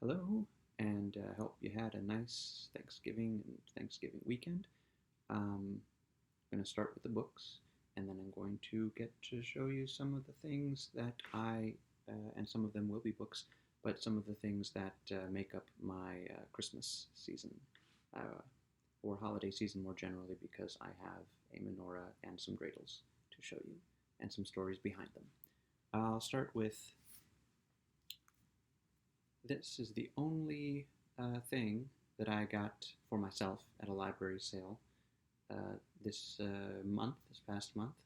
Hello, and hope you had a nice Thanksgiving and Thanksgiving weekend. I'm going to start with the books, and then I'm going to get to show you some of the things that and some of them will be books, but some of the things that make up my Christmas season, uh, or holiday season more generally, because I have a menorah and some dreidels to show you, and some stories behind them. I'll start with this is the only thing that I got for myself at a library sale this past month.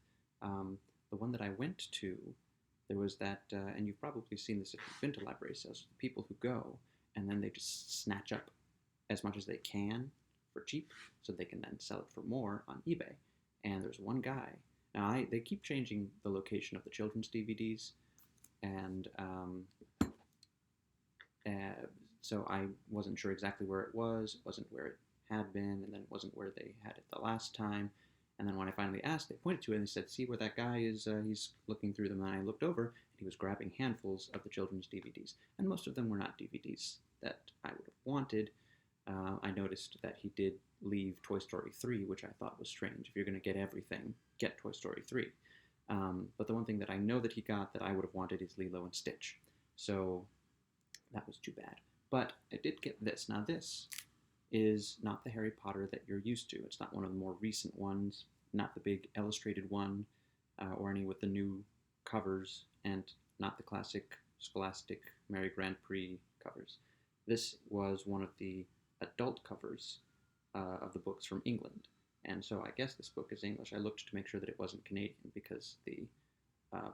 The one that I went to, there was that, and you've probably seen this if you've been to library sales, people who go and then they just snatch up as much as they can for cheap so they can then sell it for more on eBay. And there's one guy. Now, they keep changing the location of the children's DVDs, and so I wasn't sure exactly where it was. It wasn't where it had been, and then it wasn't where they had it the last time. And then when I finally asked, they pointed to it and they said, "See where that guy is? He's looking through them." And I looked over, and he was grabbing handfuls of the children's DVDs, and most of them were not DVDs that I would have wanted. I noticed that he did leave Toy Story 3, which I thought was strange. If you're going to get everything, get Toy Story 3. But the one thing that I know that he got that I would have wanted is Lilo and Stitch. So that was too bad. But I did get this. Now, this is not the Harry Potter that you're used to. It's not one of the more recent ones, not the big illustrated one, or any with the new covers, and not the classic Scholastic Mary Grand Prix covers. This was one of the adult covers of the books from England. And so I guess this book is English. I looked to make sure that it wasn't Canadian because the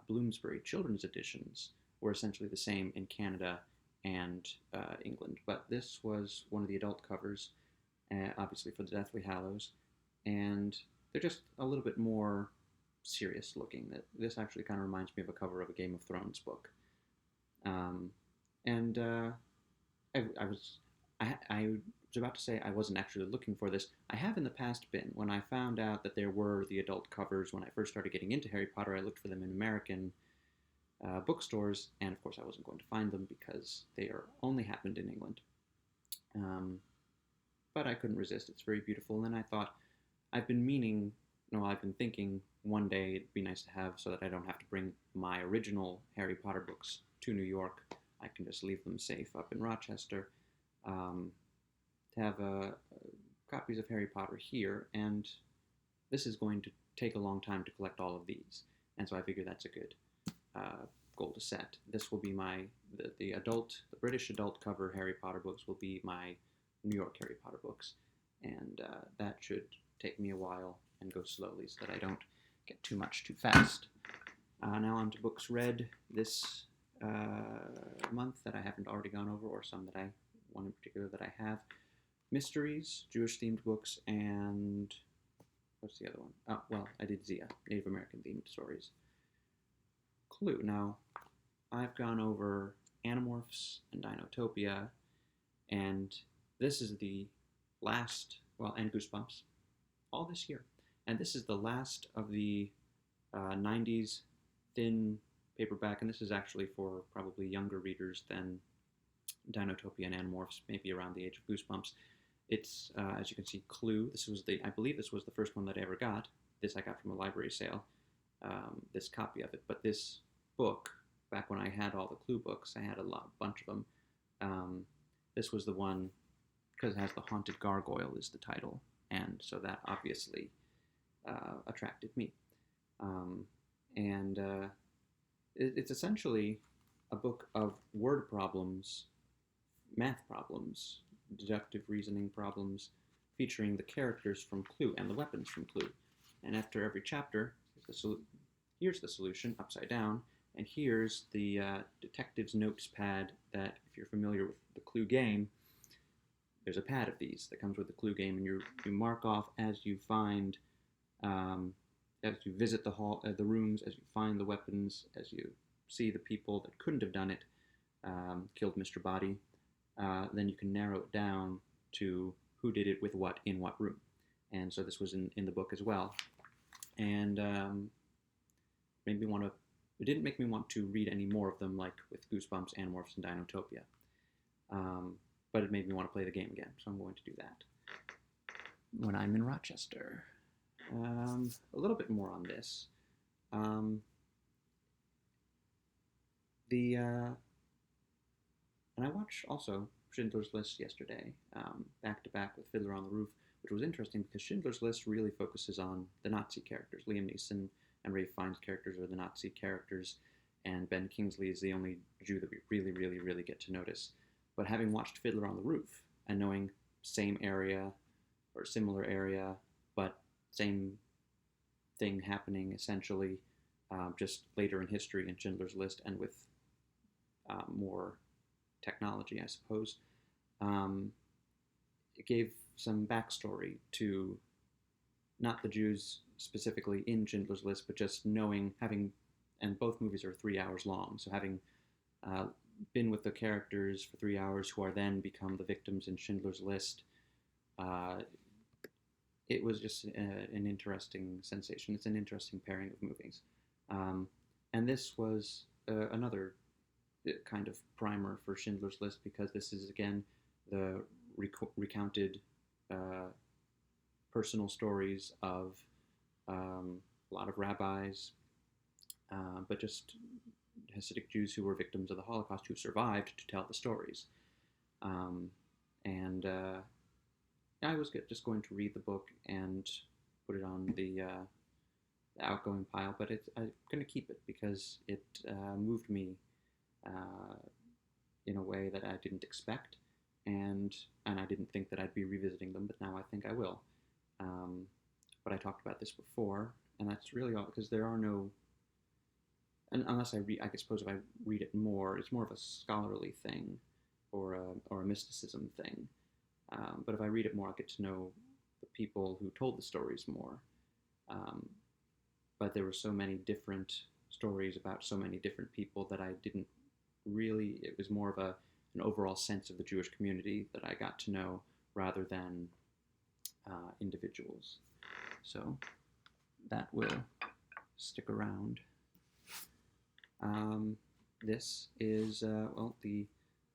Bloomsbury children's editions were essentially the same in Canada and England. But this was one of the adult covers, obviously for the Deathly Hallows, and they're just a little bit more serious looking. This actually kind of reminds me of a cover of a Game of Thrones book. And I was about to say I wasn't actually looking for this. I have in the past been. When I found out that there were the adult covers when I first started getting into Harry Potter, I looked for them in American bookstores, and of course I wasn't going to find them because they only happened in England. But I couldn't resist. It's very beautiful, and then I thought, I've been thinking one day it'd be nice to have so that I don't have to bring my original Harry Potter books to New York. I can just leave them safe up in Rochester. To have copies of Harry Potter here, and this is going to take a long time to collect all of these, and so I figure that's a good goal to set. This will be the British adult cover Harry Potter books will be my New York Harry Potter books, and that should take me a while and go slowly so that I don't get too much too fast. Now on to books read this month that I haven't already gone over, or one in particular that I have. Mysteries, Jewish-themed books, and what's the other one? Oh, well, I did Zia, Native American-themed stories. Clue. Now, I've gone over Animorphs and Dinotopia, and this is the last, and Goosebumps, all this year. And this is the last of the 90s thin paperback, and this is actually for probably younger readers than Dinotopia and Animorphs, maybe around the age of Goosebumps. It's, as you can see, Clue. I believe this was the first one that I ever got. This I got from a library sale, this copy of it. But this book, back when I had all the Clue books, I had a bunch of them. This was the one, because it has The Haunted Gargoyle is the title, and so that obviously attracted me. It's essentially a book of word problems, math problems, deductive reasoning problems, featuring the characters from Clue and the weapons from Clue. And after every chapter, here's the solution upside down, and here's the detective's notes pad that, if you're familiar with the Clue game, there's a pad of these that comes with the Clue game, and you mark off as you find, as you visit the rooms, as you find the weapons, as you see the people that couldn't have done it, killed Mr. Body. Then you can narrow it down to who did it with what in what room. And so this was in the book as well. And it didn't make me want to read any more of them, like with Goosebumps, Animorphs, and Dinotopia. But it made me want to play the game again, so I'm going to do that when I'm in Rochester. A little bit more on this. And I watched also Schindler's List yesterday, back to back with Fiddler on the Roof, which was interesting because Schindler's List really focuses on the Nazi characters. Liam Neeson and Ralph Fiennes' characters are the Nazi characters, and Ben Kingsley is the only Jew that we really, really, really get to notice. But having watched Fiddler on the Roof and knowing same area or similar area, but same thing happening essentially, just later in history in Schindler's List and with more technology, I suppose. It gave some backstory to not the Jews specifically in Schindler's List, but just and both movies are 3 hours long, so having been with the characters for 3 hours who are then become the victims in Schindler's List, it was just an interesting sensation. It's an interesting pairing of movies. And this was another kind of primer for Schindler's List, because this is, again, the recounted personal stories of a lot of rabbis, but just Hasidic Jews who were victims of the Holocaust who survived to tell the stories. I was just going to read the book and put it on the outgoing pile, but I'm going to keep it because it moved me in a way that I didn't expect, and I didn't think that I'd be revisiting them, but now I think I will. But I talked about this before, and that's really all, because there are no, and unless I suppose if I read it more, it's more of a scholarly thing or a mysticism thing. But if I read it more, I'll get to know the people who told the stories more. But there were so many different stories about so many different people that I didn't really, it was more of an overall sense of the Jewish community that I got to know rather than individuals. So that will stick around. This is, the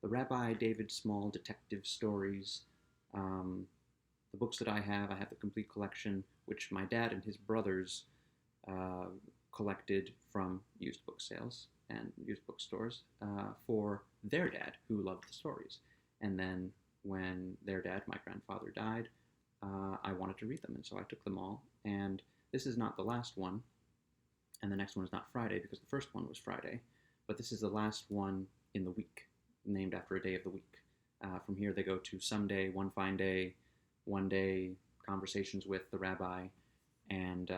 Rabbi David Small detective stories. The books that I have the complete collection, which my dad and his brothers collected from used book sales and used bookstores for their dad, who loved the stories. And then when their dad, my grandfather, died, I wanted to read them, and so I took them all. And this is not the last one, and the next one is not Friday, because the first one was Friday, but this is the last one in the week, named after a day of the week. From here they go to Someday, One Fine Day, One Day, Conversations with the Rabbi, and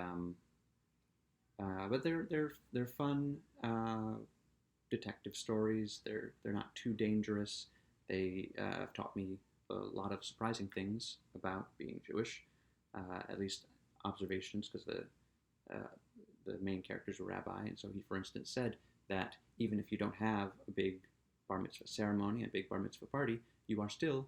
but they're fun detective stories. They're not too dangerous. They have taught me a lot of surprising things about being Jewish, at least observations, because the main character is a rabbi, and so he, for instance, said that even if you don't have a big bar mitzvah ceremony, a big bar mitzvah party, you are still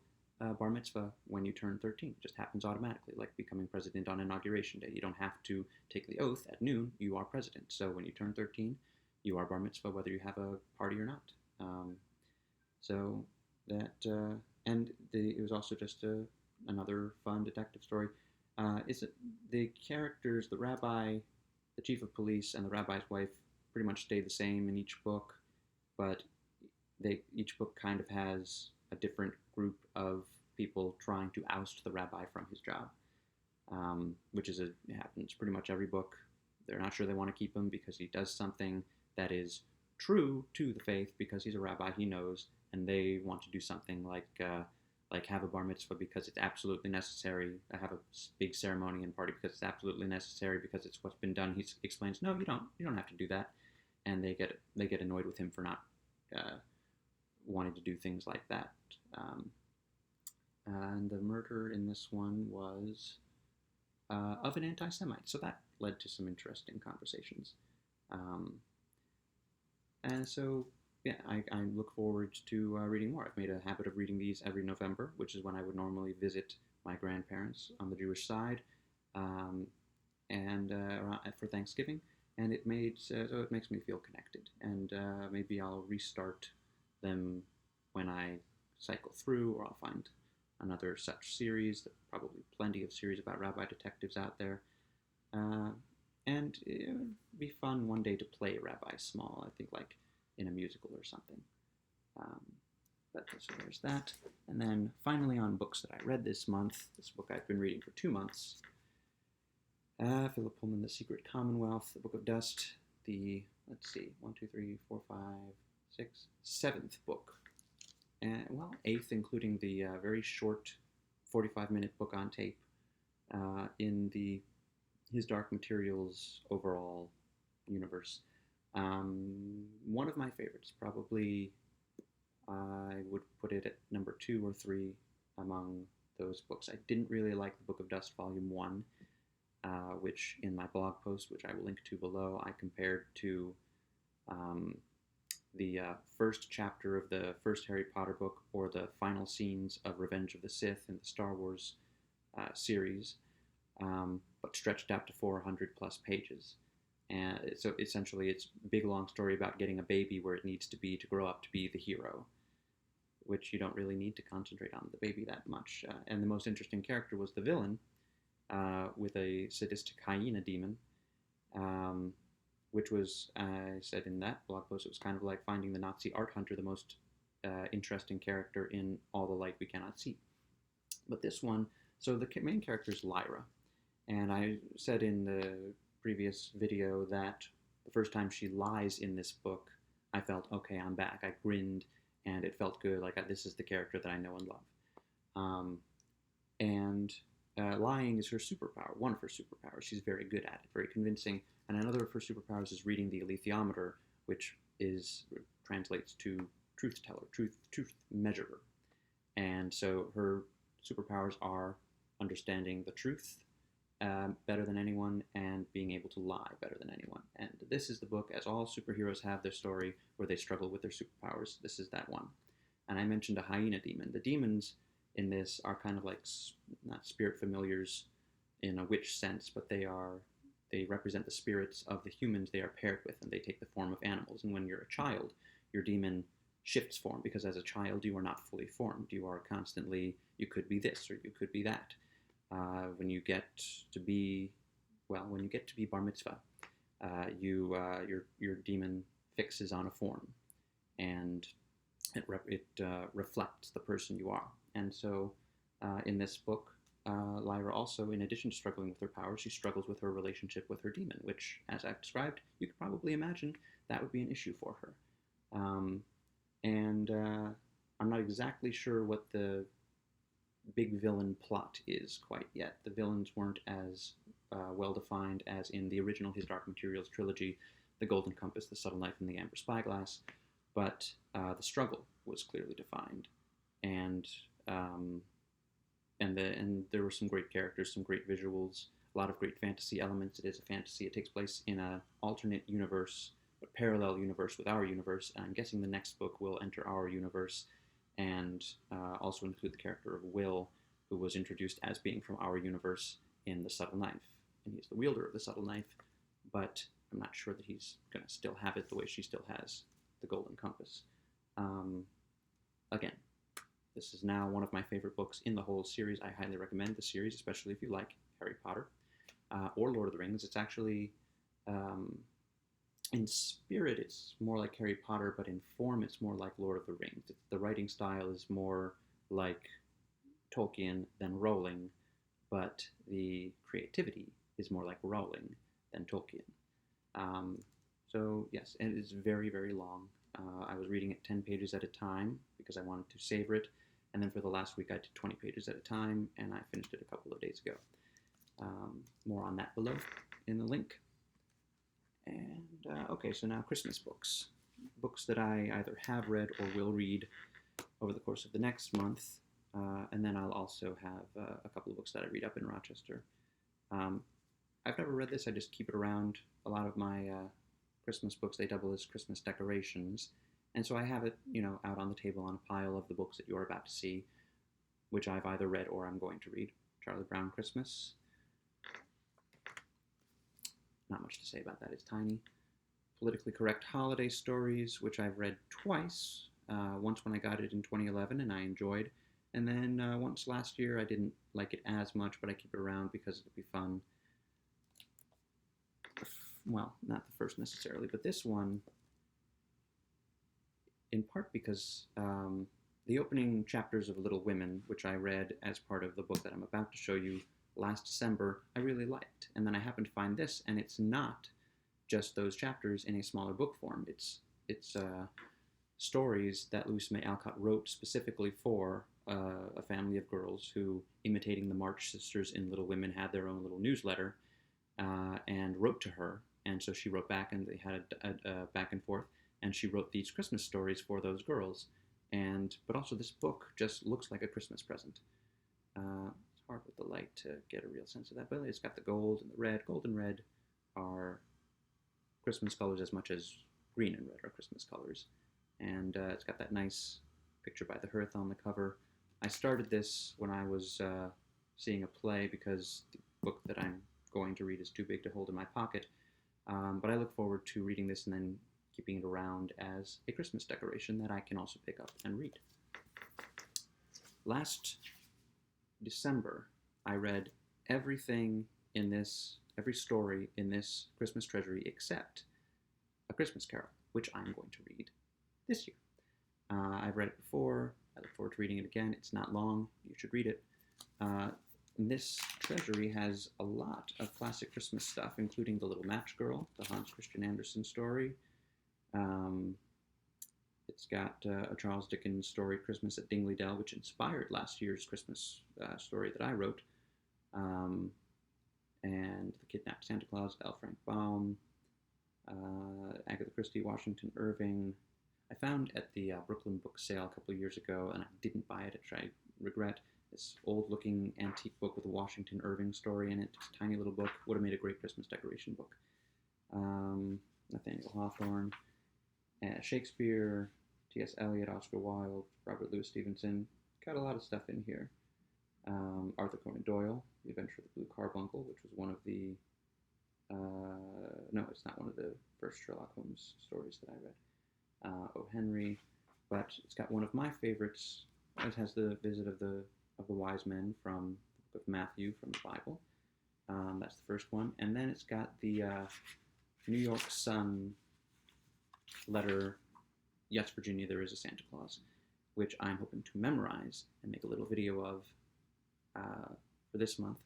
bar mitzvah when you turn 13. It just happens automatically, like becoming president on Inauguration Day. You don't have to take the oath at noon, you are president. So when you turn 13, you are bar mitzvah whether you have a party or not. So that, it was also just another fun detective story. The characters, the rabbi, the chief of police, and the rabbi's wife pretty much stay the same in each book, but each book kind of has a different group of people trying to oust the rabbi from his job, which happens pretty much every book. They're not sure they want to keep him because he does something that is true to the faith, because he's a rabbi, he knows, and they want to do something like have a bar mitzvah because it's absolutely necessary, have a big ceremony and party because it's absolutely necessary because it's what's been done. He explains, no, you don't have to do that, and they get annoyed with him for not wanting to do things like that. And the murder in this one was of an anti-Semite, so that led to some interesting conversations. And so, yeah, I look forward to reading more. I've made a habit of reading these every November, which is when I would normally visit my grandparents on the Jewish side, and for Thanksgiving. And it makes me feel connected. And maybe I'll restart them when I cycle through, or I'll find another such series. There's probably plenty of series about rabbi detectives out there. And it would be fun one day to play Rabbi Small, I think, like in a musical or something. But so there's that. And then finally, on books that I read this month, this book I've been reading for 2 months, Philip Pullman, The Secret Commonwealth, The Book of Dust, the, let's see, 1, 2, 3, 4, 5, 6, 7th book. Well, 8th, including the very short 45-minute book on tape in his Dark Materials overall universe. One of my favorites, probably I would put it at number 2 or 3 among those books. I didn't really like The Book of Dust Volume 1, which in my blog post, which I will link to below, I compared to the first chapter of the first Harry Potter book, or the final scenes of Revenge of the Sith in the Star Wars series, but stretched out to 400 plus pages. And so essentially it's a big long story about getting a baby where it needs to be to grow up to be the hero, which you don't really need to concentrate on the baby that much. And the most interesting character was the villain, with a sadistic hyena demon, which was, I said in that blog post, it was kind of like finding the Nazi art hunter, the most interesting character in All the Light We Cannot See. But this one, so the main character is Lyra, and I said in the previous video that the first time she lies in this book, I felt, okay, I'm back. I grinned, and it felt good, like this is the character that I know and love. Lying is her superpower, one of her superpowers. She's very good at it, very convincing. And another of her superpowers is reading the alethiometer, which translates to truth teller, truth measurer. And so her superpowers are understanding the truth better than anyone, and being able to lie better than anyone. And this is the book, as all superheroes have their story where they struggle with their superpowers. This is that one. And I mentioned a hyena demon. The demons in this are kind of like, not spirit familiars in a witch sense, but they represent the spirits of the humans they are paired with, and they take the form of animals. And when you're a child, your demon shifts form, because as a child you are not fully formed. You are constantly, you could be this or you could be that. When you get to be bar mitzvah, your demon fixes on a form, and it reflects the person you are. And so in this book, Lyra also, in addition to struggling with her powers, she struggles with her relationship with her demon, which, as I've described, you could probably imagine that would be an issue for her. I'm not exactly sure what the big villain plot is quite yet. The villains weren't as well defined as in the original His Dark Materials trilogy, The Golden Compass, The Subtle Knife, and The Amber Spyglass, but the struggle was clearly defined, and there were some great characters, some great visuals, a lot of great fantasy elements. It is a fantasy. It takes place in an alternate universe, a parallel universe with our universe. And I'm guessing the next book will enter our universe, and also include the character of Will, who was introduced as being from our universe in The Subtle Knife. And he's the wielder of the Subtle Knife, but I'm not sure that he's going to still have it the way she still has the Golden Compass. Again, this is now one of my favorite books in the whole series. I highly recommend the series, especially if you like Harry Potter or Lord of the Rings. It's actually, in spirit, it's more like Harry Potter, but in form, it's more like Lord of the Rings. The writing style is more like Tolkien than Rowling, but the creativity is more like Rowling than Tolkien. So yes, and it's very, very long. I was reading it 10 pages at a time because I wanted to savor it. And then for the last week, I did 20 pages at a time, and I finished it a couple of days ago. More on that below in the link. And okay, so now Christmas books. Books that I either have read or will read over the course of the next month. And then I'll also have a couple of books that I read up in Rochester. I've never read this. I just keep it around. A lot of my Christmas books, they double as Christmas decorations. And so I have it, out on the table on a pile of the books that you're about to see, which I've either read or I'm going to read. Charlie Brown Christmas. Not much to say about that. It's tiny. Politically Correct Holiday Stories, which I've read twice. once when I got it in 2011 and I enjoyed, and then once last year I didn't like it as much, but I keep it around because it'll be fun. Well, not the first necessarily, but this one, in part because the opening chapters of Little Women, which I read as part of the book that I'm about to show you last December, I really liked. And then I happened to find this, and it's not just those chapters in a smaller book form. It's stories that Louisa May Alcott wrote specifically for a family of girls who, imitating the March sisters in Little Women, had their own little newsletter and wrote to her. And so she wrote back, and they had a back and forth. And she wrote these Christmas stories for those girls. But also this book just looks like a Christmas present. It's hard with the light to get a real sense of that, but it's got the gold and the red. Gold and red are Christmas colors as much as green and red are Christmas colors. And it's got that nice picture by the hearth on the cover. I started this when I was seeing a play because the book that I'm going to read is too big to hold in my pocket. But I look forward to reading this and then keeping it around as a Christmas decoration that I can also pick up and read. Last December, I read everything in this, every story in this Christmas treasury except A Christmas Carol, which I'm going to read this year. I've read it before. I look forward to reading it again. It's not long. You should read it. This treasury has a lot of classic Christmas stuff, including The Little Match Girl, the Hans Christian Andersen story. It's got a Charles Dickens story, Christmas at Dingley Dell, which inspired last year's Christmas story that I wrote. And The Kidnapped Santa Claus, L. Frank Baum, Agatha Christie, Washington Irving. I found at the Brooklyn book sale a couple of years ago, and I didn't buy it, which I regret, this old-looking antique book with a Washington Irving story in it. It's a tiny little book. Would have made a great Christmas decoration book. Nathaniel Hawthorne, Shakespeare, T.S. Eliot, Oscar Wilde, Robert Louis Stevenson. Got a lot of stuff in here. Arthur Conan Doyle, The Adventure of the Blue Carbuncle, which was one of the... no, it's not one of the first Sherlock Holmes stories that I read. O. Henry, but it's got one of my favorites. It has the visit of the wise men from the book of Matthew from the Bible. That's the first one. And then it's got the New York Sun letter, Yes, Virginia, There is a Santa Claus, which I'm hoping to memorize and make a little video of for this month.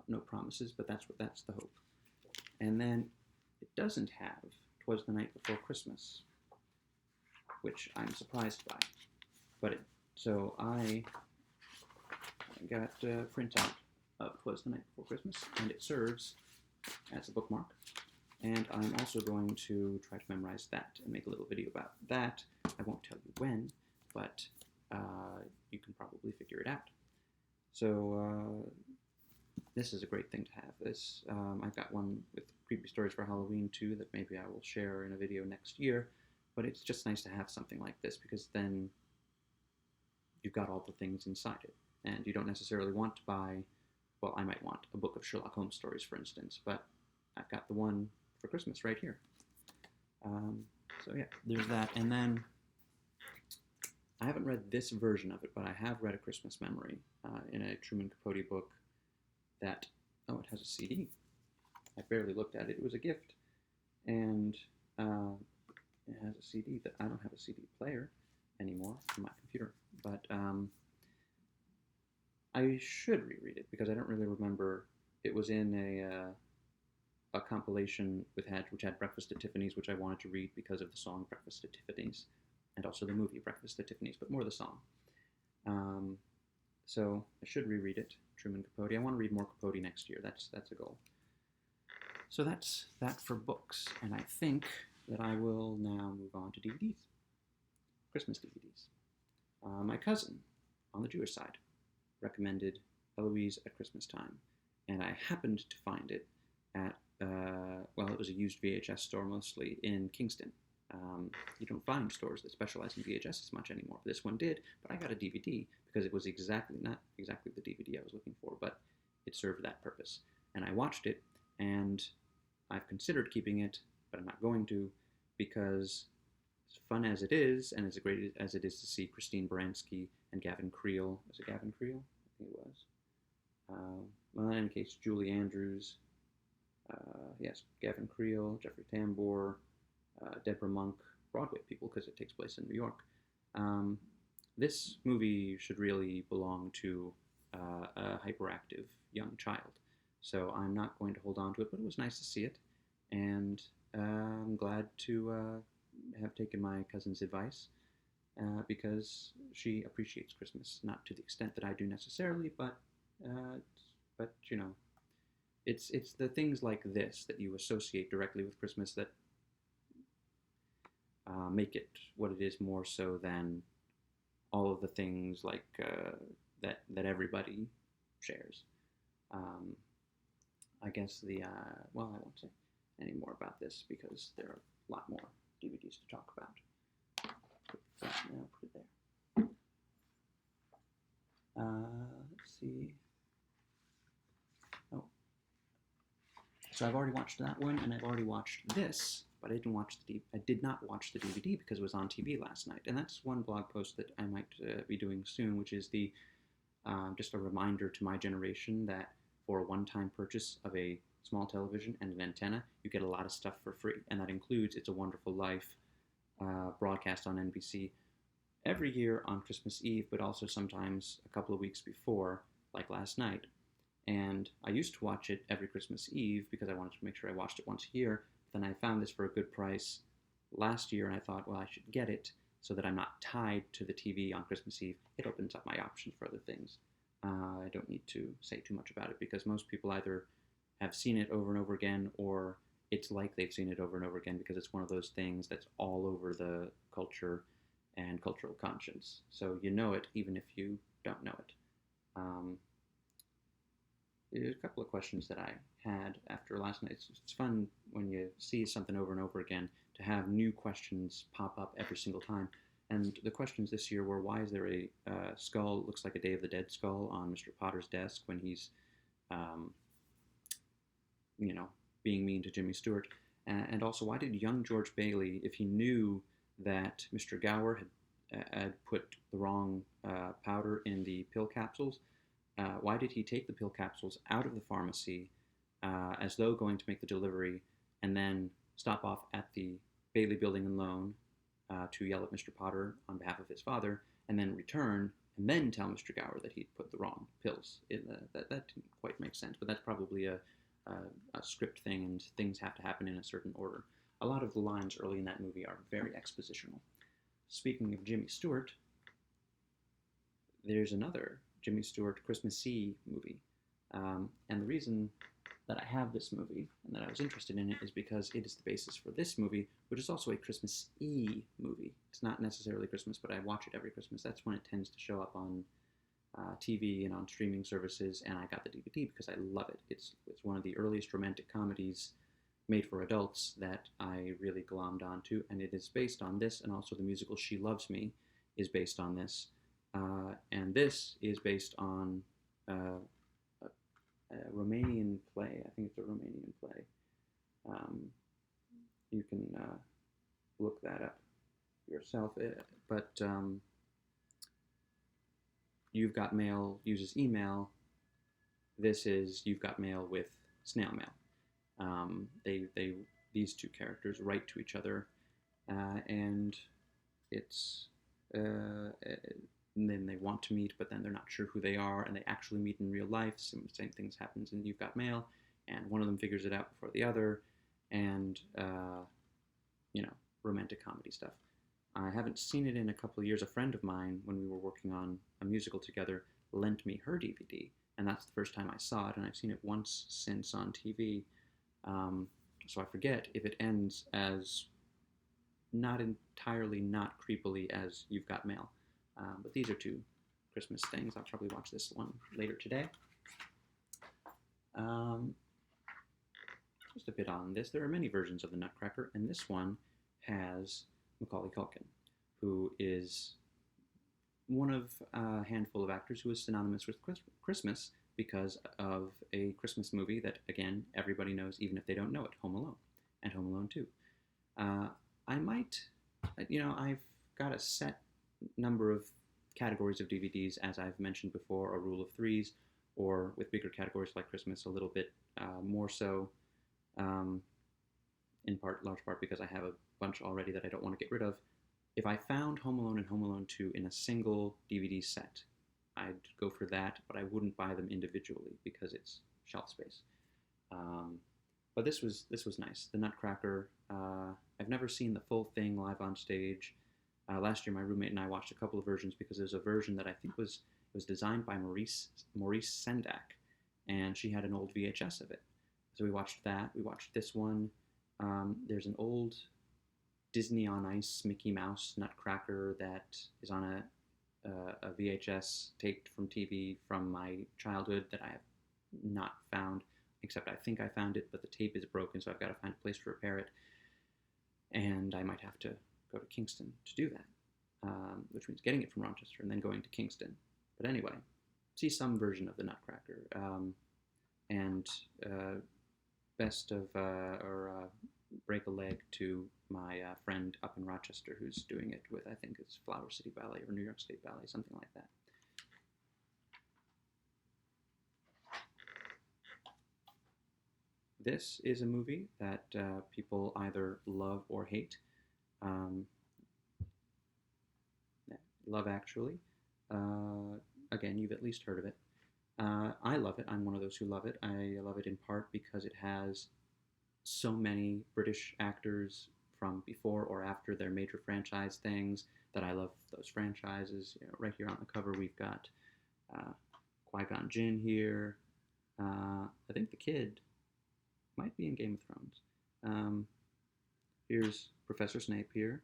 No promises, but that's the hope. And then it doesn't have 'Twas the Night Before Christmas, which I'm surprised by. So I got a printout of 'Twas the Night Before Christmas, and it serves as a bookmark. And I'm also going to try to memorize that and make a little video about that. I won't tell you when, but you can probably figure it out. So this is a great thing to have. This I've got one with creepy stories for Halloween too that maybe I will share in a video next year. But it's just nice to have something like this because then you've got all the things inside it. And you don't necessarily want to buy, well, I might want a book of Sherlock Holmes stories, for instance, but I've got the one for Christmas right here. So yeah, there's that. And then I haven't read this version of it, but I have read A Christmas Memory in a Truman Capote book that, oh, it has a CD. I barely looked at it. It was a gift. And it has a CD that I don't have a CD player anymore on my computer. But I should reread it because I don't really remember. It was in a compilation which had Breakfast at Tiffany's, which I wanted to read because of the song Breakfast at Tiffany's, and also the movie Breakfast at Tiffany's, but more the song. So I should reread it, Truman Capote. I want to read more Capote next year. That's a goal. So that's that for books, and I think that I will now move on to DVDs, Christmas DVDs. My cousin, on the Jewish side, recommended Eloise at Christmas Time, and I happened to find it at, well, it was a used VHS store mostly in Kingston. You don't find stores that specialize in VHS as much anymore. This one did, but I got a DVD because it was not exactly the DVD I was looking for, but it served that purpose. And I watched it, and I've considered keeping it, but I'm not going to because as fun as it is, and as great as it is to see Christine Baranski and Gavin Creel. Was it Gavin Creel? I think it was. Well, in any case, Julie Andrews, yes, Gavin Creel, Jeffrey Tambor, Deborah Monk, Broadway people, because it takes place in New York. This movie should really belong to a hyperactive young child. So I'm not going to hold on to it, but it was nice to see it, and I'm glad to have taken my cousin's advice because she appreciates Christmas, not to the extent that I do necessarily, but you know, it's the things like this that you associate directly with Christmas that make it what it is more so than all of the things like that everybody shares. I guess well, I won't say any more about this because there are a lot more DVDs to talk about. Put it there. Let's see. Oh, so I've already watched that one, and I've already watched this, but I did not watch the DVD because it was on TV last night. And that's one blog post that I might be doing soon, which is the just a reminder to my generation that for a one-time purchase of a small television and an antenna, you get a lot of stuff for free, and that includes It's a Wonderful Life, broadcast on NBC every year on Christmas Eve, but also sometimes a couple of weeks before, like last night. And I used to watch it every Christmas Eve because I wanted to make sure I watched it once a year. Then I found this for a good price last year, and I thought, well, I should get it so that I'm not tied to the TV on Christmas Eve. It opens up my options for other things. I don't need to say too much about it because most people either have seen it over and over again, or it's like they've seen it over and over again because it's one of those things that's all over the culture and cultural conscience. So you know it even if you don't know it. There's a couple of questions that I had after last night. It's fun when you see something over and over again to have new questions pop up every single time. And the questions this year were, why is there a skull, looks like a Day of the Dead skull on Mr. Potter's desk when he's, being mean to Jimmy Stewart? And also, why did young George Bailey, if he knew that Mr. Gower had put the wrong powder in the pill capsules, why did he take the pill capsules out of the pharmacy as though going to make the delivery and then stop off at the Bailey Building and Loan to yell at Mr. Potter on behalf of his father, and then return and then tell Mr. Gower that he'd put the wrong pills in that didn't quite make sense, but that's probably a script thing, and things have to happen in a certain order. A lot of the lines early in that movie are very expositional. Speaking of Jimmy Stewart, there's another Jimmy Stewart Christmassy movie. And the reason that I have this movie and that I was interested in it is because it is the basis for this movie, which is also a Christmas-y movie. It's not necessarily Christmas, but I watch it every Christmas. That's when it tends to show up on TV and on streaming services, and I got the DVD because I love it. It's one of the earliest romantic comedies made for adults that I really glommed onto, and it is based on this, and also the musical She Loves Me is based on this. And this is based on a Romanian play. I think it's a Romanian play. You can look that up yourself. But You've Got Mail uses email. This is You've Got Mail with snail mail. These two characters write to each other, and it's and then they want to meet, but then they're not sure who they are, and they actually meet in real life. Same things happens in You've Got Mail, and one of them figures it out before the other, and romantic comedy stuff. I haven't seen it in a couple of years. A friend of mine, when we were working on a musical together, lent me her DVD, and that's the first time I saw it, and I've seen it once since on TV. So I forget if it ends as not entirely not creepily as You've Got Mail. But these are two Christmas things. I'll probably watch this one later today. Just a bit on this. There are many versions of the Nutcracker, and this one has Macaulay Culkin, who is one of a handful of actors who is synonymous with Christmas because of a Christmas movie that, again, everybody knows even if they don't know it, Home Alone, and Home Alone 2. I might I've got a set number of categories of DVDs, as I've mentioned before, a rule of threes, or with bigger categories like Christmas, a little bit more so, um, large part because I have a bunch already that I don't want to get rid of. If I found Home Alone and Home Alone 2 in a single DVD set, I'd go for that, but I wouldn't buy them individually because it's shelf space. Um, but this was nice. The Nutcracker. I've never seen the full thing live on stage. Last year, my roommate and I watched a couple of versions because there's a version that I think was designed by Maurice Sendak, and she had an old VHS of it. So we watched that. We watched this one. There's an old Disney on Ice Mickey Mouse Nutcracker that is on a VHS taped from TV from my childhood that I have not found, except I think I found it, but the tape is broken, so I've got to find a place to repair it. And I might have to go to Kingston to do that, which means getting it from Rochester and then going to Kingston. But anyway, see some version of the Nutcracker. And best of, or break a leg to my friend up in Rochester who's doing it with, I think it's Flower City Ballet or New York State Ballet, something like that. This is a movie that people either love or hate. Um, Love Actually. Again, you've at least heard of it. I love it. I'm one of those who love it. I love it in part because it has so many British actors from before or after their major franchise things that I love those franchises. Right here on the cover, we've got Qui-Gon Jinn here. I think the kid might be in Game of Thrones. Here's Professor Snape here.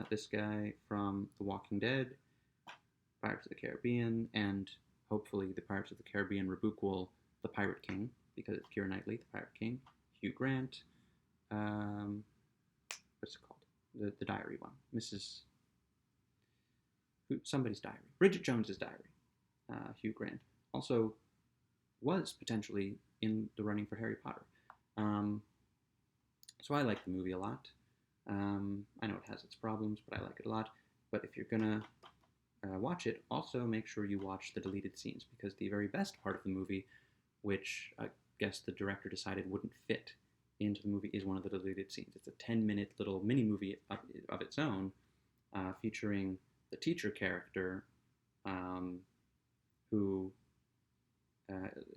This guy from The Walking Dead, Pirates of the Caribbean, and hopefully the Pirates of the Caribbean rebootquel, The Pirate King, because it's Keira Knightley, The Pirate King. Hugh Grant. What's it called? The diary one. Somebody's diary. Bridget Jones's diary. Hugh Grant. Also was potentially in the running for Harry Potter. So I like the movie a lot. I know it has its problems, but I like it a lot. But if you're gonna watch it, also make sure you watch the deleted scenes, because the very best part of the movie, which I guess the director decided wouldn't fit into the movie, is one of the deleted scenes. It's a 10-minute little mini movie of its own, featuring the teacher character, who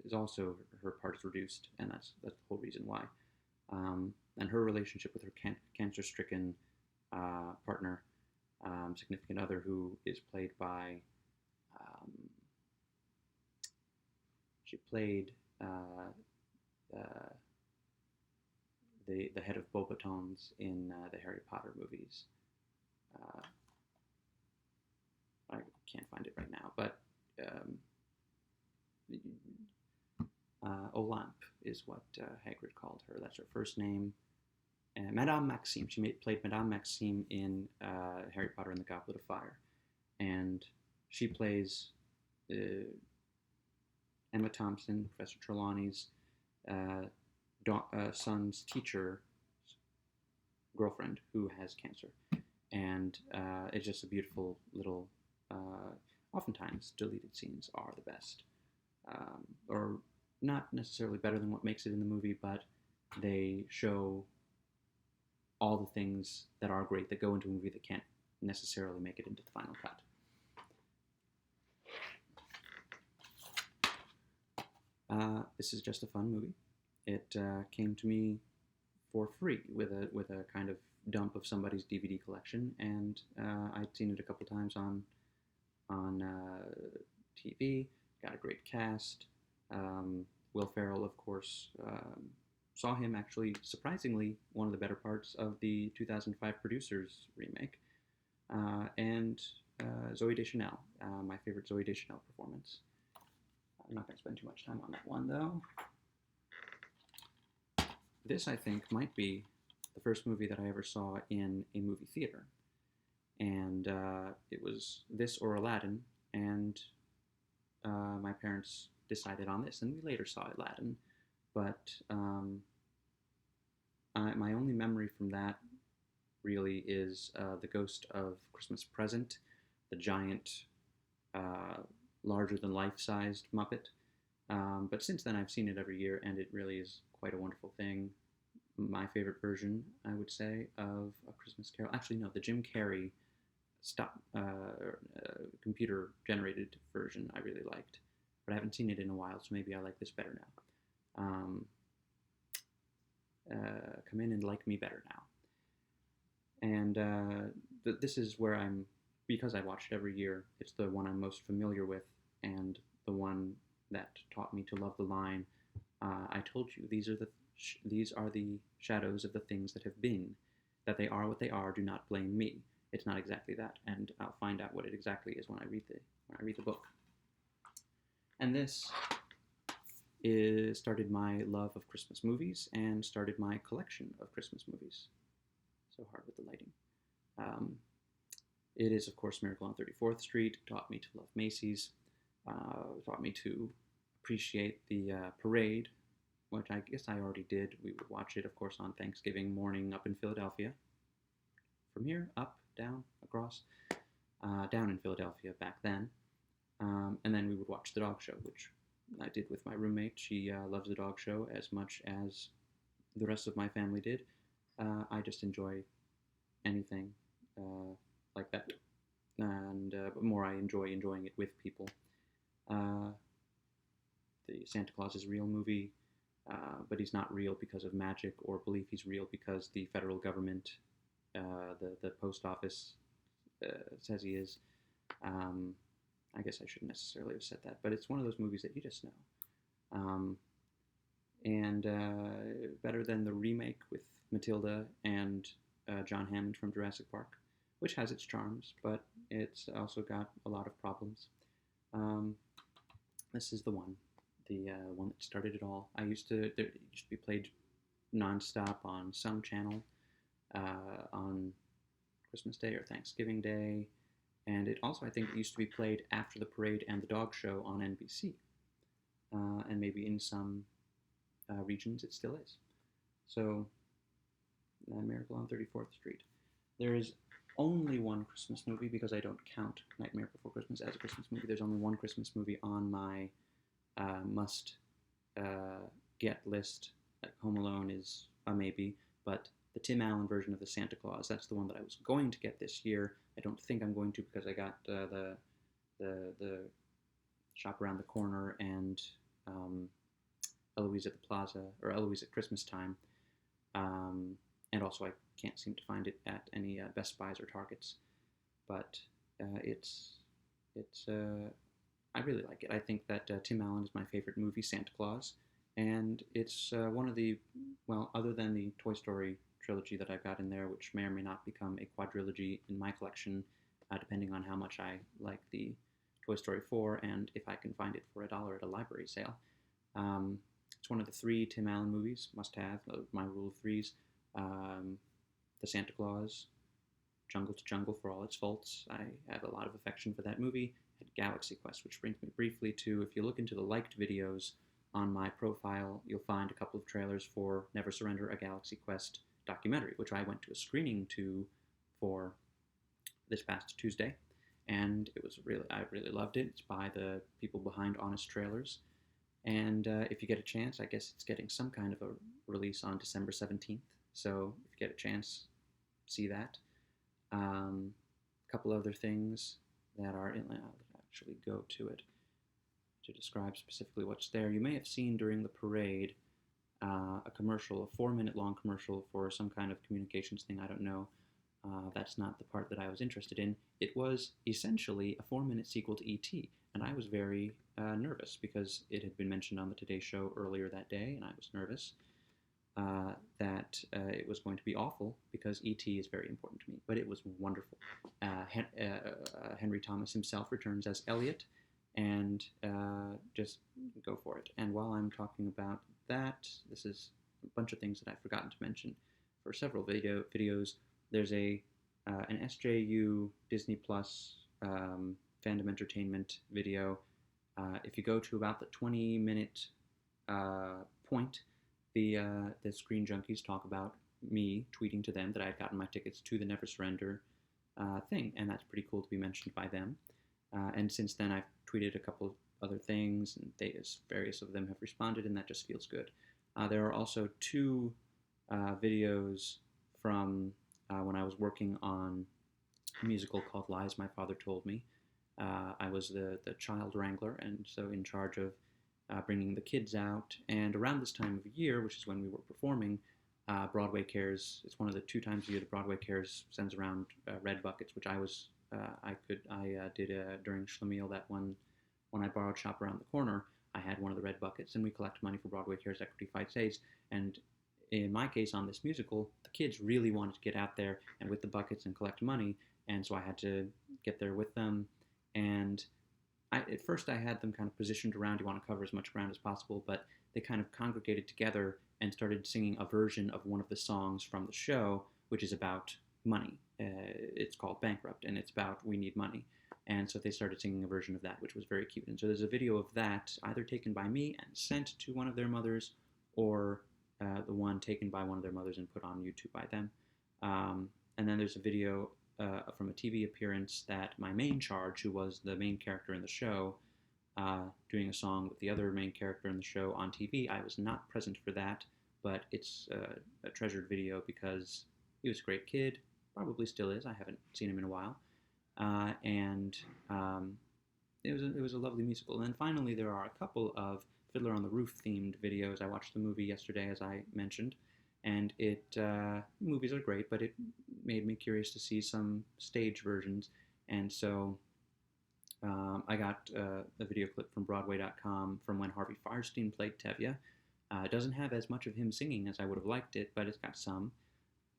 is also, her part is reduced, and that's the whole reason why. And her relationship with her cancer-stricken partner, significant other, who is played by, she played the head of Beauxbatons in the Harry Potter movies. I can't find it right now, but Olympe is what Hagrid called her. That's her first name. Madame Maxime. She played Madame Maxime in Harry Potter and the Goblet of Fire. And she plays Emma Thompson, Professor Trelawney's son's teacher, girlfriend, who has cancer. And it's just a beautiful little, oftentimes deleted scenes are the best. Or not necessarily better than what makes it in the movie, but they show all the things that are great that go into a movie that can't necessarily make it into the final cut. This is just a fun movie. It came to me for free with a kind of dump of somebody's DVD collection, and I'd seen it a couple times on TV. Got a great cast. Will Ferrell, of course, saw him actually, surprisingly, one of the better parts of the 2005 Producers remake. And Zooey Deschanel, my favorite Zooey Deschanel performance. I'm not going to spend too much time on that one, though. This, I think, might be the first movie that I ever saw in a movie theater. And it was this or Aladdin, and my parents decided on this, and we later saw Aladdin. But my only memory from that really is The Ghost of Christmas Present, the giant, uh, larger than life sized Muppet. But since then, I've seen it every year, and it really is quite a wonderful thing. My favorite version, I would say, of A Christmas Carol. Actually, no, the Jim Carrey computer generated version I really liked, but I haven't seen it in a while, so maybe I like this better now. Come in and like me better now. And this is where I'm, because I watch it every year, it's the one I'm most familiar with, and the one that taught me to love the line, I told you, these are the shadows of the things that have been, that they are what they are, do not blame me. It's not exactly that, and I'll find out what it exactly is when I read the book. And this started my love of Christmas movies and started my collection of Christmas movies. So hard with the lighting. It is, of course, Miracle on 34th Street. Taught me to love Macy's. Taught me to appreciate the parade, which I guess I already did. We would watch it, of course, on Thanksgiving morning up in Philadelphia. From here, up, down, across, down in Philadelphia back then. And then we would watch the dog show, which I did with my roommate. She loves the dog show as much as the rest of my family did. I just enjoy anything like that. And but more I enjoy enjoying it with people. The Santa Claus is Real movie, but he's not real because of magic or belief. He's real because the federal government, the post office says he is. I guess I shouldn't necessarily have said that, but it's one of those movies that you just know. And better than the remake with Matilda and John Hammond from Jurassic Park, which has its charms, but it's also got a lot of problems. This is the one that started it all. There used to be played nonstop on some channel on Christmas Day or Thanksgiving Day, and it also, I think, used to be played after the parade and the dog show on NBC, and maybe in some regions it still is. So, Miracle on 34th Street. There is only one Christmas movie, because I don't count Nightmare Before Christmas as a Christmas movie. There's only one Christmas movie on my must-get list. Home Alone is a maybe, but the Tim Allen version of the Santa Claus, that's the one that I was going to get this year. I don't think I'm going to, because I got the Shop Around the Corner and Eloise at the Plaza, or Eloise at Christmas Time. And also I can't seem to find it at any Best Buys or Targets. But I really like it. I think that Tim Allen is my favorite movie, Santa Claus. And it's one of the, well, other than the Toy Story trilogy that I've got in there, which may or may not become a quadrilogy in my collection, depending on how much I like the Toy Story 4 and if I can find it for $1 at a library sale. It's one of the 3 Tim Allen movies, must have, my rule of threes. The Santa Claus, Jungle to Jungle for all its faults. I have a lot of affection for that movie. And Galaxy Quest, which brings me briefly to, if you look into the liked videos on my profile, you'll find a couple of trailers for Never Surrender, a Galaxy Quest documentary, which I went to a screening for this past Tuesday, and I really loved it. It's by the people behind Honest Trailers, and if you get a chance, I guess it's getting some kind of a release on December 17th, so if you get a chance, see that. A couple other things that are in, I'll actually go to it to describe specifically what's there. You may have seen during the parade a commercial, a 4-minute long commercial for some kind of communications thing, I don't know. That's not the part that I was interested in. It was essentially a 4-minute sequel to E.T., and I was very nervous because it had been mentioned on the Today Show earlier that day, and I was nervous that it was going to be awful because E.T. is very important to me, but it was wonderful. Henry Thomas himself returns as Elliot, and just go for it. And while I'm talking about that, this is a bunch of things that I've forgotten to mention. For several videos, there's an SJU Disney Plus fandom entertainment video. If you go to about the 20-minute point, the Screen Junkies talk about me tweeting to them that I had gotten my tickets to the Never Surrender thing, and that's pretty cool to be mentioned by them. And since then, I've tweeted a couple other things, and various of them have responded, and that just feels good. There are also two videos from when I was working on a musical called Lies My Father Told Me. I was the child wrangler, and so in charge of bringing the kids out. And around this time of year, which is when we were performing, Broadway Cares. It's one of the 2 times a year that Broadway Cares sends around red buckets, which I did during Schlemiel that one when I borrowed Shop Around the Corner. I had one of the red buckets, and we collect money for Broadway Cares Equity Fights AIDS. And in my case, on this musical, the kids really wanted to get out there and with the buckets and collect money, and so I had to get there with them. And at first I had them kind of positioned around, you want to cover as much ground as possible, but they kind of congregated together and started singing a version of one of the songs from the show, which is about money. It's called Bankrupt, and it's about we need money. And so they started singing a version of that, which was very cute. And so there's a video of that, either taken by me and sent to one of their mothers, or the one taken by one of their mothers and put on YouTube by them. And then there's a video from a TV appearance that my main charge, who was the main character in the show, doing a song with the other main character in the show on TV. I was not present for that, but it's a treasured video because he was a great kid, probably still is. I haven't seen him in a while. And it was a lovely musical. And then finally, there are a couple of Fiddler on the Roof themed videos. I watched the movie yesterday, as I mentioned, and movies are great, but it made me curious to see some stage versions. And so I got a video clip from Broadway.com from when Harvey Fierstein played Tevye. It doesn't have as much of him singing as I would have liked it, but it's got some.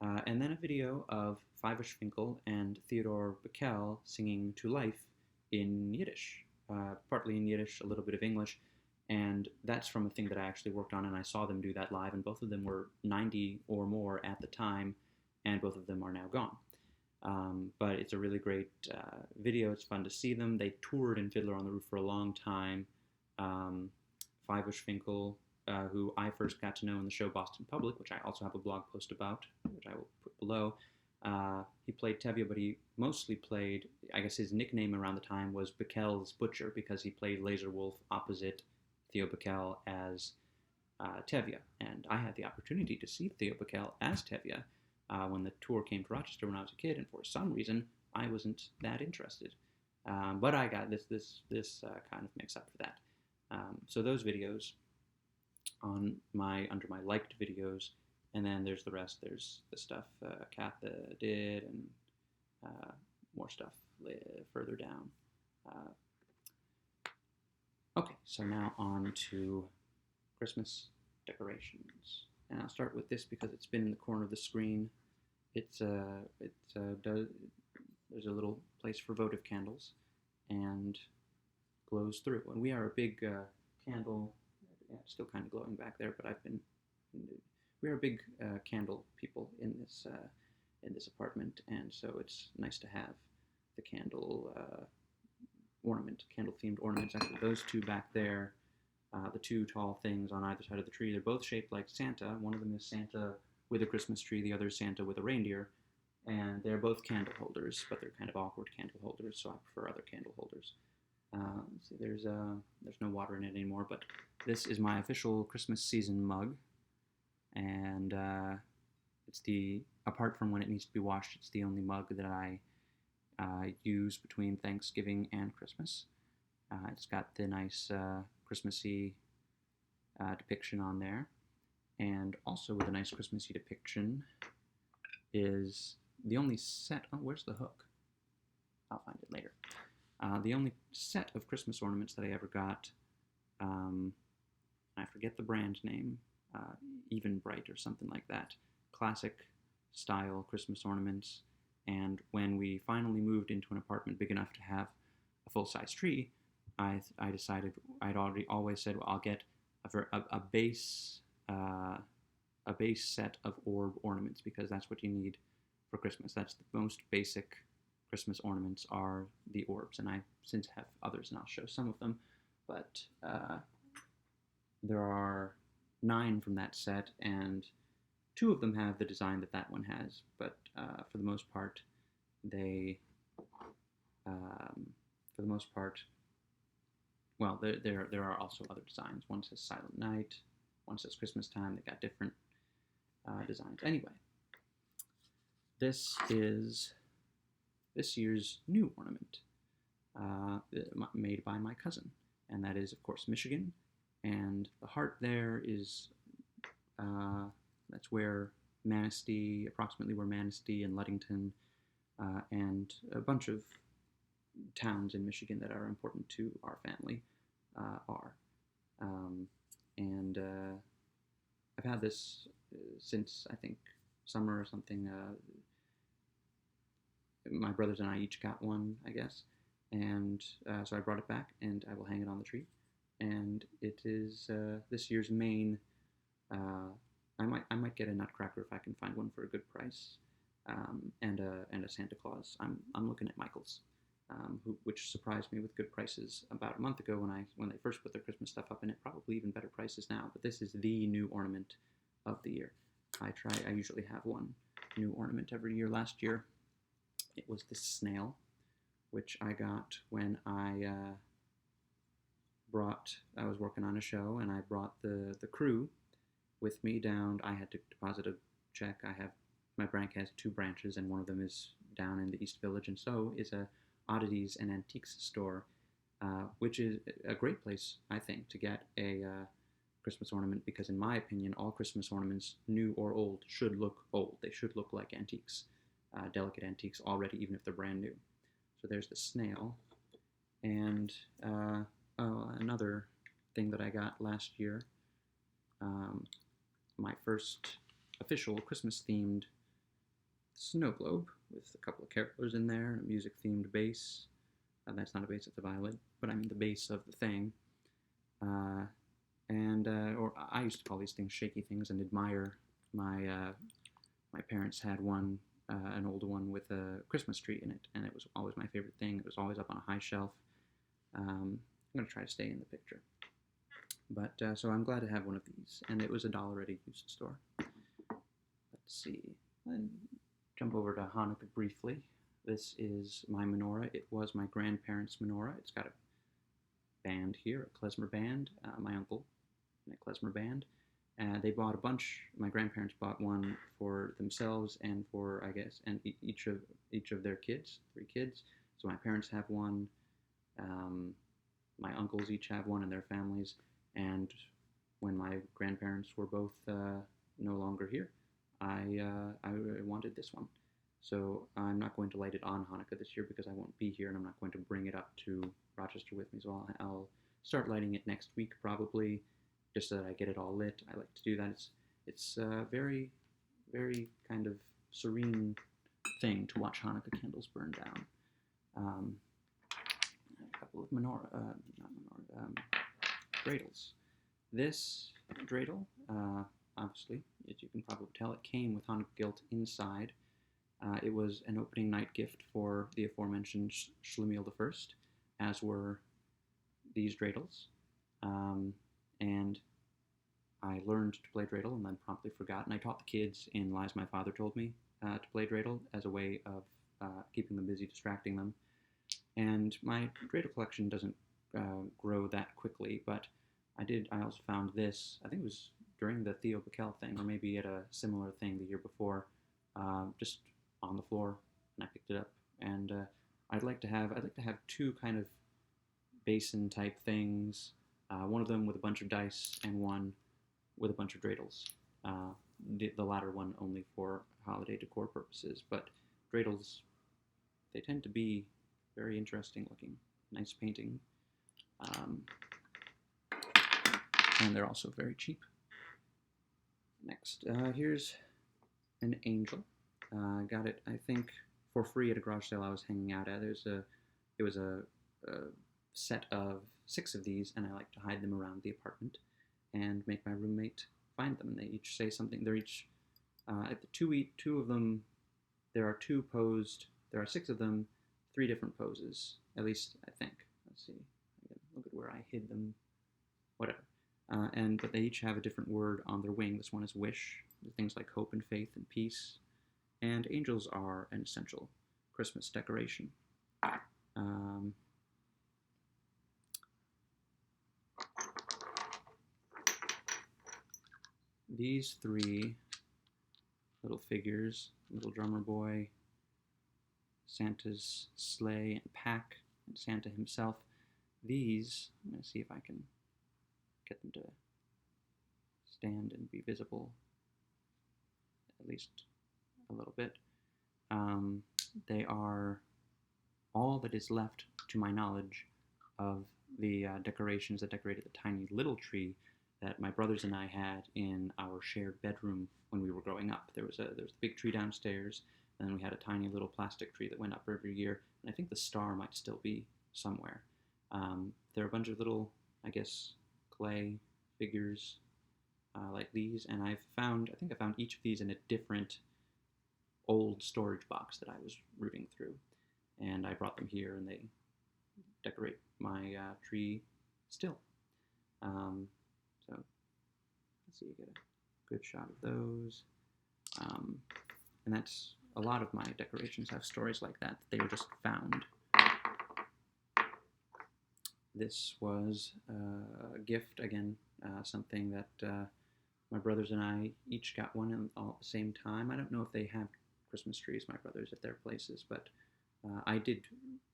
And then a video of Feivush Finkel and Theodore Bikel singing To Life in Yiddish, partly in Yiddish, a little bit of English. And that's from a thing that I actually worked on, and I saw them do that live, and both of them were 90 or more at the time, and both of them are now gone. But it's a really great video. It's fun to see them. They toured in Fiddler on the Roof for a long time. Feivush Finkel, who I first got to know in the show Boston Public, which I also have a blog post about, which I will put below. He played Tevye, but he mostly played, I guess his nickname around the time was Bikel's Butcher, because he played Laser Wolf opposite Theo Bikel as Tevye. And I had the opportunity to see Theo Bikel as Tevye when the tour came to Rochester when I was a kid, and for some reason I wasn't that interested. But I got this kind of makes up for that. So those videos under my liked videos, and then there's the rest. There's the stuff Katha did, and more stuff further down. Okay, so now on to Christmas decorations, and I'll start with this because it's been in the corner of the screen. There's a little place for votive candles, and glows through. And we are a big candle. Yeah, it's still kind of glowing back there, but we are big candle people in this apartment, and so it's nice to have the candle candle-themed ornaments. Actually, those two back there, the two tall things on either side of the tree, they're both shaped like Santa. One of them is Santa with a Christmas tree, the other is Santa with a reindeer, and they're both candle holders, but they're kind of awkward candle holders, so I prefer other candle holders. Let's see, there's no water in it anymore, but this is my official Christmas season mug, and apart from when it needs to be washed, it's the only mug that I use between Thanksgiving and Christmas. It's got the nice Christmassy depiction on there, and also with a nice Christmassy depiction is the only set. Oh, where's the hook? I'll find it later. The only set of Christmas ornaments that I ever got, I forget the brand name, Even Bright or something like that. Classic style Christmas ornaments. And when we finally moved into an apartment big enough to have a full-size tree, I decided, I'd always said, well, I'll get a base set of orb ornaments, because that's what you need for Christmas. That's the most basic Christmas ornaments are the orbs, and I since have others, and I'll show some of them, but there are 9 from that set, and Two of them have the design that that one has, but for the most part, they, for the most part, well, there are also other designs. One says Silent Night, one says Christmas Time. They got different designs. Anyway, this is this year's new ornament made by my cousin, and that is, of course, Michigan. And the heart there is that's where Manistee, approximately where Manistee and Ludington, and a bunch of towns in Michigan that are important to our family are. And I've had this since, I think, summer or something. My brothers and I each got one, I guess. And so I brought it back, and I will hang it on the tree. And it is this year's main. I might get a Nutcracker if I can find one for a good price, and a Santa Claus. I'm looking at Michael's, which surprised me with good prices about a month ago when they first put their Christmas stuff up, and it probably even better prices now. But this is the new ornament of the year. I usually have one new ornament every year. Last year, it was this snail, which I got when I was working on a show, and I brought the crew with me down. I had to deposit a check. My bank has two branches, and one of them is down in the East Village, and so is a oddities and antiques store, which is a great place, I think, to get a Christmas ornament, because in my opinion, all Christmas ornaments, new or old, should look old. They should look like antiques, delicate antiques already, even if they're brand new. So there's the snail, and another thing that I got last year, my first official Christmas-themed snow globe with a couple of carolers in there, a music-themed bass. That's not a bass, it's a violin, but I mean the bass of the thing. Or I used to call these things shaky things and admire my parents had one, an old one with a Christmas tree in it, and it was always my favorite thing. It was always up on a high shelf. I'm going to try to stay in the picture. But so I'm glad to have one of these, and it was $1 at a used store. Let's see. Jump over to Hanukkah briefly. This is my menorah. It was my grandparents' menorah. It's got a band here, a klezmer band. My uncle in a klezmer band. They bought a bunch. My grandparents bought one for themselves and for, I guess, and each of their kids, 3 kids. So my parents have one. My uncles each have one in their families. And when my grandparents were both no longer here, I wanted this one. So I'm not going to light it on Hanukkah this year because I won't be here, and I'm not going to bring it up to Rochester with me. So I'll start lighting it next week probably, just so that I get it all lit. I like to do that. It's a very, very kind of serene thing to watch Hanukkah candles burn down. A couple of dreidels. This dreidel, obviously, as you can probably tell, it came with Hanukkah gilt inside. It was an opening night gift for the aforementioned Schlemiel I, as were these dreidels. And I learned to play dreidel and then promptly forgot. And I taught the kids in Lies My Father Told Me to play dreidel as a way of keeping them busy, distracting them. And my dreidel collection doesn't grow that quickly, but I also found this, I think it was during the Theo Bickel thing, or maybe at a similar thing the year before, just on the floor, and I picked it up. And I'd like to have 2 kind of basin type things, one of them with a bunch of dice and one with a bunch of dreidels. The latter one only for holiday decor purposes, but dreidels, they tend to be very interesting looking, nice painting, and they're also very cheap. Next, here's an angel. I got it, I think, for free at a garage sale I was hanging out at. It was a set of 6 of these, and I like to hide them around the apartment and make my roommate find them. And they each say something. They're each two of them. There are 2 posed. There are 6 of them, 3 different poses, at least I think. Let's see. Look at where I hid them. Whatever. But they each have a different word on their wing. This one is wish. things like hope and faith and peace, and angels are an essential Christmas decoration. Um, these three little figures, little drummer boy, Santa's sleigh and pack, and Santa himself, these, I'm going to see if I can get them to stand and be visible, at least a little bit. They are all that is left, to my knowledge, of the decorations that decorated the tiny little tree that my brothers and I had in our shared bedroom when we were growing up. There was a big tree downstairs, and then we had a tiny little plastic tree that went up every year, and I think the star might still be somewhere. There are a bunch of little, I guess, clay figures like these, and I think I found each of these in a different old storage box that I was rooting through, and I brought them here, and they decorate my tree still. So let's see, you get a good shot of those, and that's a lot of my decorations have stories like that. They were just found. This was a gift, again, something that my brothers and I each got one all at the same time. I don't know if they have Christmas trees, my brothers, at their places, but I did,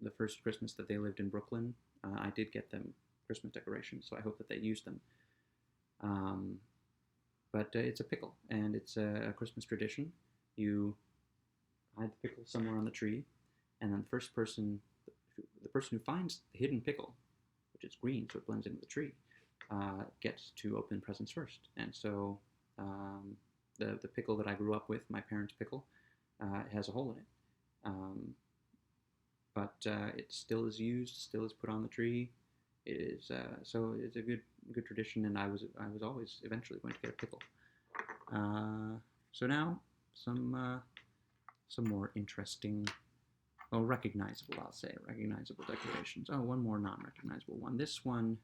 the first Christmas that they lived in Brooklyn, I did get them Christmas decorations, so I hope that they used them. But it's a pickle, and it's a Christmas tradition. You hide the pickle somewhere on the tree, and then the person who finds the hidden pickle, which is green, so it blends into the tree, gets to open presents first. And so the pickle that I grew up with, my parents' pickle, has a hole in it. But it still is used, still is put on the tree. It is so it's a good tradition, and I was always eventually going to get a pickle. So now some more interesting, recognizable, I'll say, recognizable decorations. Oh, one more non-recognizable one. This one,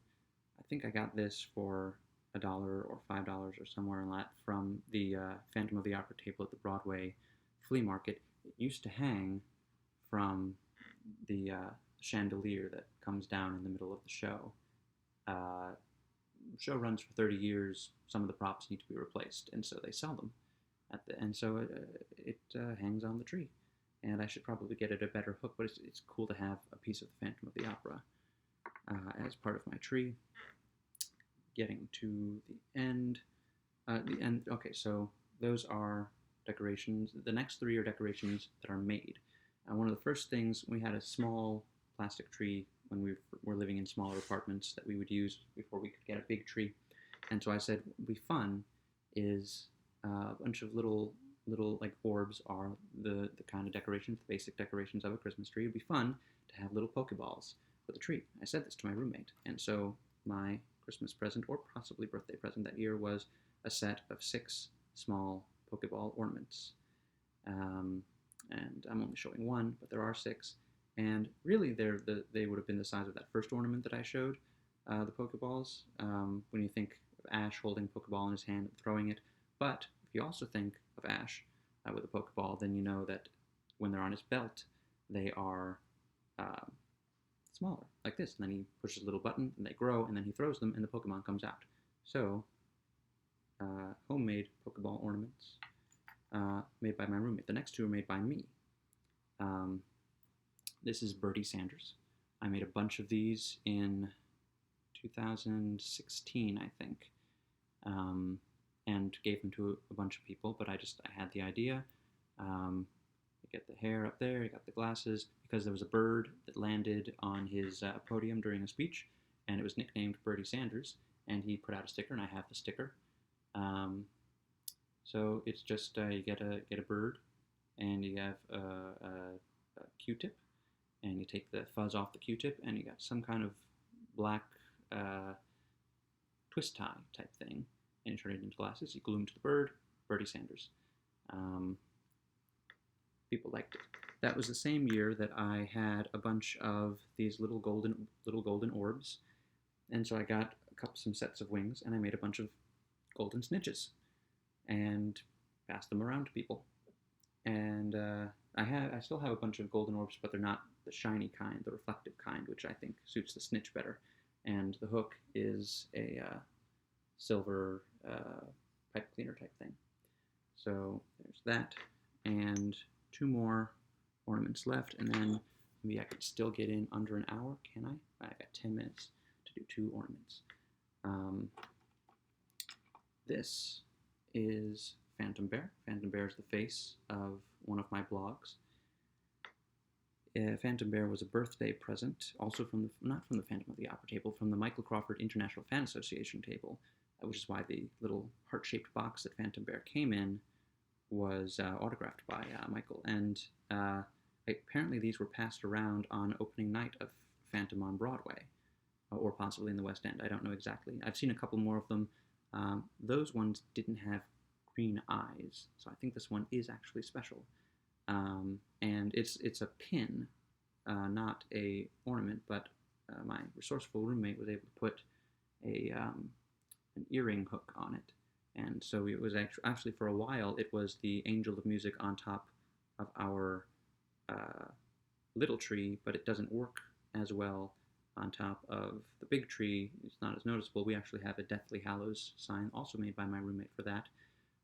I think I got this for $1 or $5 or somewhere in that from the Phantom of the Opera table at the Broadway flea market. It used to hang from the chandelier that comes down in the middle of the show. The show runs for 30 years. Some of the props need to be replaced, and so they sell them and so it hangs on the tree. And I should probably get it a better hook, but it's cool to have a piece of the Phantom of the Opera as part of my tree. Getting to the end. Okay, so those are decorations. The next three are decorations that are made. One of the first things, we had a small plastic tree when we were living in smaller apartments that we would use before we could get a big tree. And so I said, what would be fun is a bunch of little like orbs are the kind of decorations, the basic decorations of a Christmas tree. It would be fun to have little Pokeballs for the tree. I said this to my roommate, and so my Christmas present, or possibly birthday present that year, was a set of 6 small Pokeball ornaments. And I'm only showing one, but there are 6. And really, they would have been the size of that first ornament that I showed, the Pokeballs, when you think of Ash holding a Pokeball in his hand and throwing it. But if you also think of Ash with a Pokeball, then you know that when they're on his belt, they are smaller, like this. And then he pushes a little button, and they grow, and then he throws them, and the Pokemon comes out. So, homemade Pokeball ornaments made by my roommate. The next 2 are made by me. This is Bertie Sanders. I made a bunch of these in 2016, I think, and gave them to a bunch of people, but I had the idea. You get the hair up there, you got the glasses, because there was a bird that landed on his podium during a speech, and it was nicknamed Bertie Sanders, and he put out a sticker, and I have the sticker. So it's just you get a bird, and you have a Q-tip, and you take the fuzz off the Q-tip, and you got some kind of black twist tie type thing, and you turn it into glasses. You glue them to the bird, Bertie Sanders. People liked it. That was the same year that I had a bunch of these little golden orbs, and so I got some sets of wings, and I made a bunch of golden snitches. And pass them around to people. And I still have a bunch of golden orbs, but they're not the shiny kind, the reflective kind, which I think suits the snitch better. And the hook is a silver pipe cleaner type thing. So there's that, and two more ornaments left, and then maybe I could still get in under an hour. Can I? I got 10 minutes to do two ornaments. This is Phantom Bear. Phantom Bear is the face of one of my blogs. Phantom Bear was a birthday present, also from not from the Phantom of the Opera table, from the Michael Crawford International Fan Association table, which is why the little heart-shaped box that Phantom Bear came in was autographed by Michael. And apparently these were passed around on opening night of Phantom on Broadway, or possibly in the West End. I don't know exactly. I've seen a couple more of them. Those ones didn't have green eyes, so I think this one is actually special. And it's a pin, not a ornament, but my resourceful roommate was able to put an earring hook on it. And so it was actually for a while, it was the Angel of Music on top of our little tree, but it doesn't work as well on top of the big tree. It's not as noticeable. We actually have a Deathly Hallows sign, also made by my roommate for that.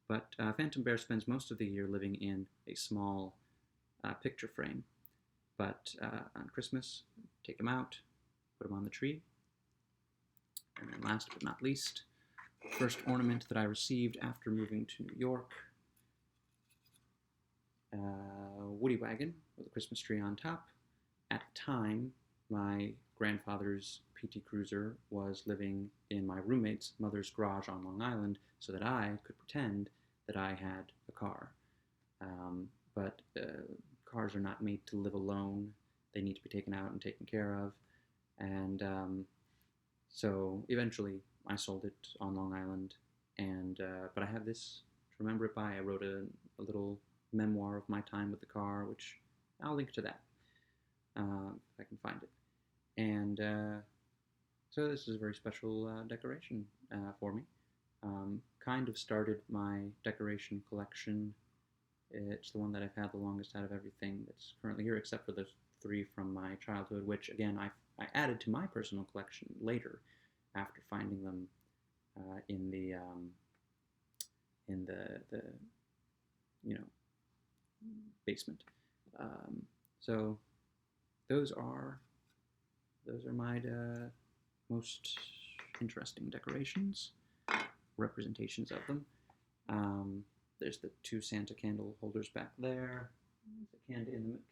But Phantom Bear spends most of the year living in a small picture frame. But on Christmas, take him out, put him on the tree. And then last but not least, first ornament that I received after moving to New York. Woody wagon with a Christmas tree on top. At the time, my grandfather's PT Cruiser was living in my roommate's mother's garage on Long Island so that I could pretend that I had a car. But cars are not made to live alone. They need to be taken out and taken care of. And so eventually I sold it on Long Island. And but I have this to remember it by. I wrote a little memoir of my time with the car, which I'll link to that if I can find it. And so this is a very special decoration for me. Kind of started my decoration collection. It's the one that I've had the longest out of everything that's currently here, except for the 3 from my childhood, which again I added to my personal collection later, after finding them in the basement. So those are my most interesting decorations, representations of them. There's the 2 Santa candle holders back there. There's a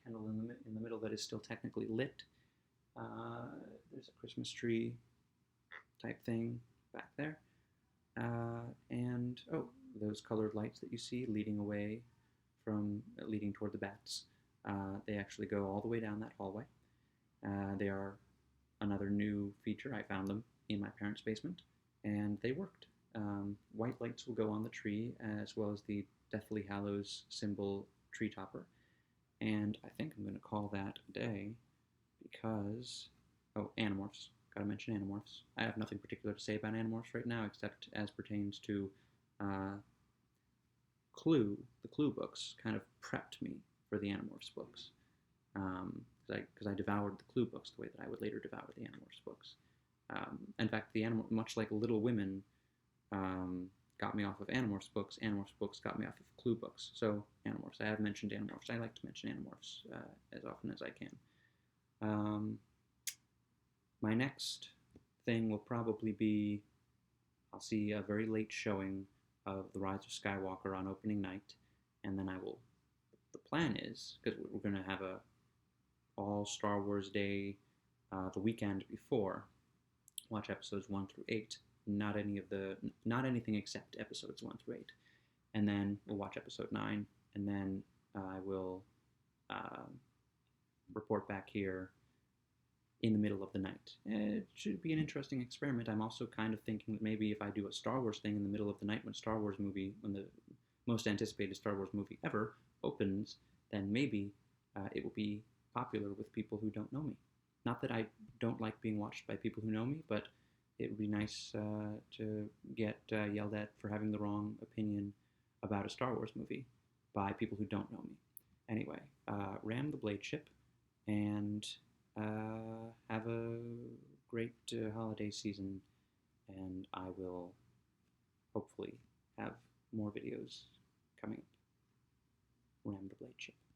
candle in the middle that is still technically lit. There's a Christmas tree type thing back there. And those colored lights that you see leading toward the bats. They actually go all the way down that hallway. They are another new feature. I found them in my parents' basement, and they worked. White lights will go on the tree, as well as the Deathly Hallows symbol tree topper. And I think I'm going to call that a day because, Animorphs. Gotta mention Animorphs. I have nothing particular to say about Animorphs right now, except as pertains to Clue. The Clue books kind of prepped me for the Animorphs books. Because I devoured the Clue books the way that I would later devour the Animorphs books. In fact, much like Little Women got me off of Animorphs books got me off of Clue books. So Animorphs, I have mentioned Animorphs. I like to mention Animorphs as often as I can. My next thing will probably be, I'll see a very late showing of The Rise of Skywalker on opening night, and then the plan is, because we're going to have a all Star Wars Day the weekend before, watch episodes 1 through 8, not anything except episodes 1 through 8, and then we'll watch episode 9, and then I will report back here in the middle of the night. It should be an interesting experiment. I'm also kind of thinking that maybe if I do a Star Wars thing in the middle of the night when the most anticipated Star Wars movie ever opens, then maybe it will be popular with people who don't know me. Not that I don't like being watched by people who know me, but it would be nice to get yelled at for having the wrong opinion about a Star Wars movie by people who don't know me. Anyway, ram the blade ship, and have a great holiday season, and I will hopefully have more videos coming up. Ram the blade ship.